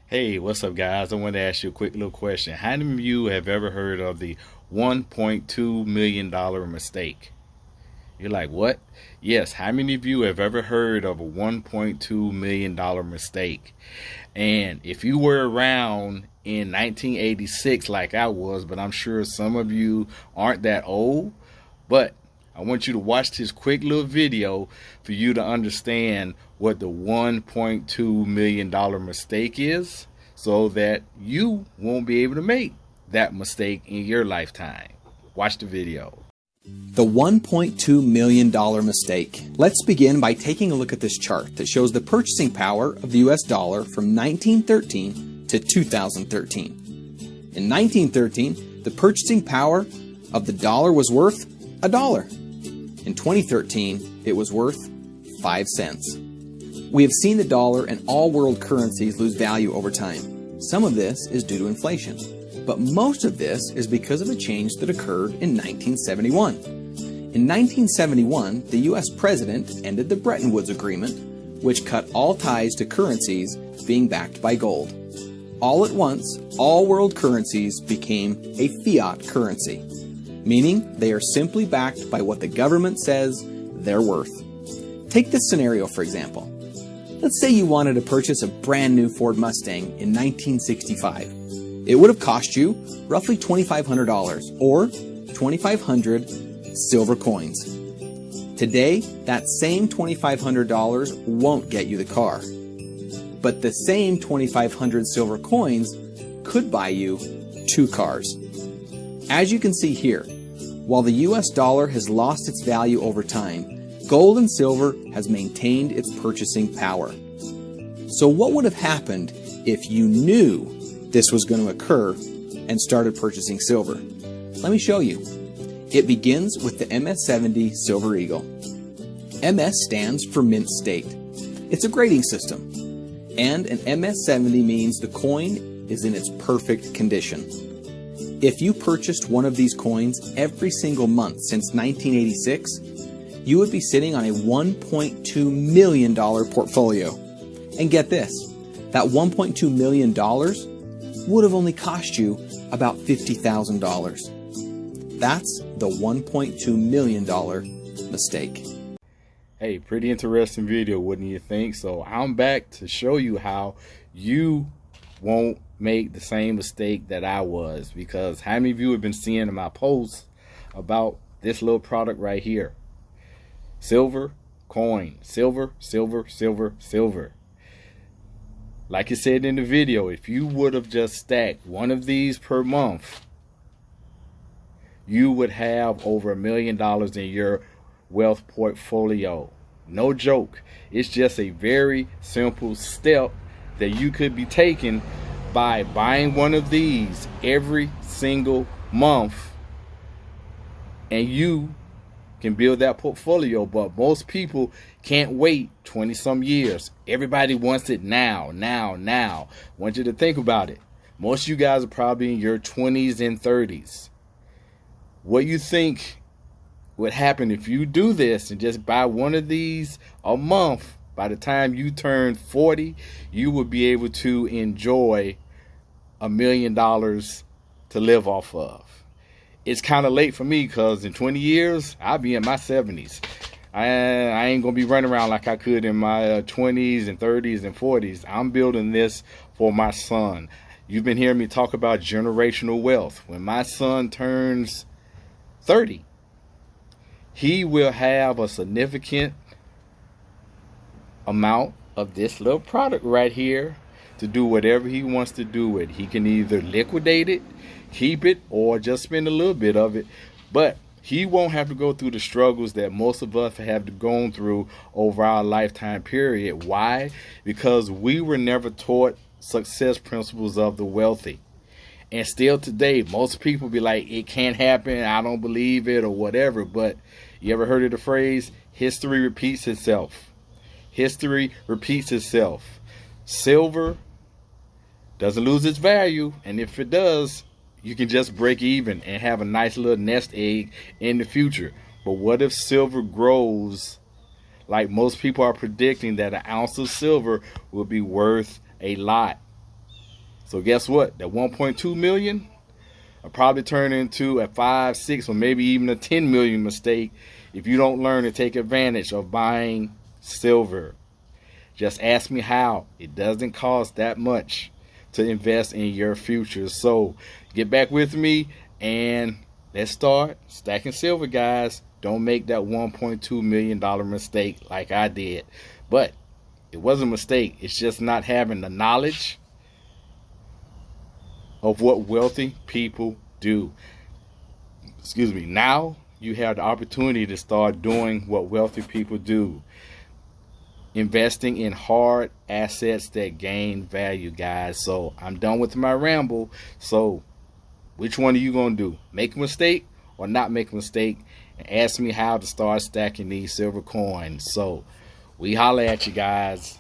Hey, what's up, guys? I want to ask you a quick little question. How many of you have ever heard of the $1.2 million mistake? You're like, what? Yes, how many of you have ever heard of a $1.2 million mistake? And if you were around in 1986 like I was, but I'm sure some of you aren't that old, but I want you to watch this quick little video for you to understand what the $1.2 million mistake is, so that you won't be able to make that mistake in your lifetime. Watch the video. The $1.2 million mistake. Let's begin by taking a look at this chart that shows the purchasing power of the US dollar from 1913 to 2013. In 1913, the purchasing power of the dollar was worth $1. In 2013, it was worth 5 cents. We have seen the dollar and all world currencies lose value over time. Some of this is due to inflation, but most of this is because of a change that occurred in 1971. In 1971, the U.S. president ended the Bretton Woods Agreement, which cut all ties to currencies being backed by gold. All at once, all world currencies became a fiat currency, meaning they are simply backed by what the government says they're worth. Take this scenario, for example. Let's say you wanted to purchase a brand new Ford Mustang in 1965. It would have cost you roughly $2,500 or 2,500 silver coins. Today, that same $2,500 won't get you the car. But the same 2,500 silver coins could buy you 2 cars. As you can see here, while the US dollar has lost its value over time, gold and silver has maintained its purchasing power. So what would have happened if you knew this was going to occur and started purchasing silver? Let me show you. It begins with the MS-70 Silver Eagle. MS stands for Mint State. It's a grading system, and an MS-70 means the coin is in its perfect condition. If you purchased one of these coins every single month since 1986, you would be sitting on a $1.2 million portfolio. And get this, that $1.2 million would have only cost you about $50,000. That's the $1.2 million mistake. Hey, pretty interesting video, wouldn't you think? So I'm back to show you how you won't make the same mistake that I was, because how many of you have been seeing in my posts about this little product right here? Silver coin, silver, silver, silver, silver. Like I said in the video, if you would have just stacked one of these per month, you would have over $1 million in your wealth portfolio. No joke. It's just a very simple step that you could be taking by buying one of these every single month, and you can build that portfolio. But most people can't wait 20 some years. Everybody wants it now. I want you to think about it. Most of you guys are probably in your 20s and 30s. What you think would happen if you do this and just buy one of these a month? By the time you turn 40, you will be able to enjoy $1 million to live off of. It's kind of late for me, because in 20 years, I'll be in my 70s. I ain't going to be running around like I could in my 20s and 30s and 40s. I'm building this for my son. You've been hearing me talk about generational wealth. When my son turns 30, he will have a significant amount of this little product right here to do whatever he wants to do with it. He can either liquidate it, keep it, or just spend a little bit of it, but he won't have to go through the struggles that most of us have gone through over our lifetime period. Why? Because we were never taught success principles of the wealthy. And still today, most people be like, it can't happen, I don't believe it, or whatever. But you ever heard of the phrase, history repeats itself? History repeats itself. Silver doesn't lose its value, and if it does, you can just break even and have a nice little nest egg in the future. But what if silver grows like most people are predicting, that an ounce of silver will be worth a lot? So guess what? That 1.2 million will probably turn into a 5, 6, or maybe even a 10 million mistake if you don't learn to take advantage of buying silver. Just ask me how. It doesn't cost that much to invest in your future. So get back with me and let's start stacking silver, guys. Don't make that $1.2 million mistake like I did. But it wasn't a mistake. It's just not having the knowledge of what wealthy people do. Excuse me. Now you have the opportunity to start doing what wealthy people do. Investing in hard assets that gain value, guys. So I'm done with my ramble. So which one are you going to do? Make a mistake or not make a mistake? And ask me how to start stacking these silver coins. So we holler at you guys.